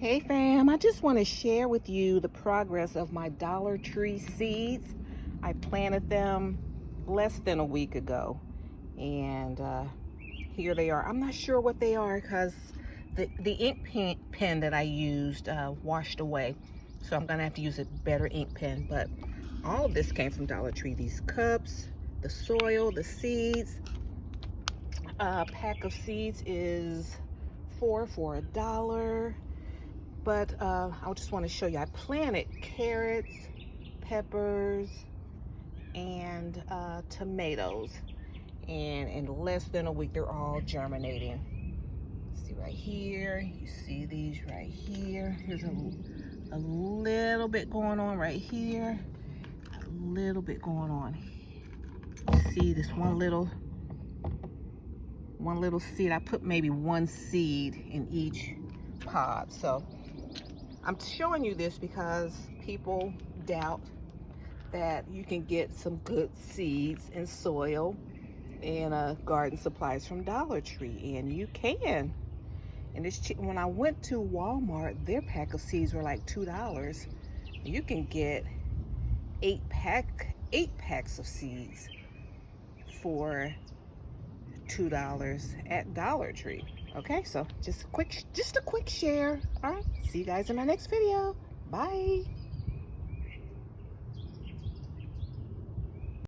Hey fam, I just want to share with you the progress of my Dollar Tree seeds. I planted them less than a week ago, and here they are. I'm not sure what they are because the ink pen that I used washed away, so I'm gonna have to use a better ink pen. But all of this came from Dollar Tree. These cups, the soil, the seeds. A pack of seeds is 4 for $1. But I just want to show you, I planted carrots, peppers, and tomatoes. And in less than a week, they're all germinating. See right here, you see these right here. Here's a little bit going on right here. A little bit going on. You see this one little seed. I put maybe one seed in each pod. So I'm showing you this because people doubt that you can get some good seeds and soil and garden supplies from Dollar Tree, and you can. And it's cheap. When I went to Walmart, their pack of seeds were like $2. You can get eight packs of seeds for $2 at Dollar Tree. Okay, so just a quick share. All right, see you guys in my next video. Bye.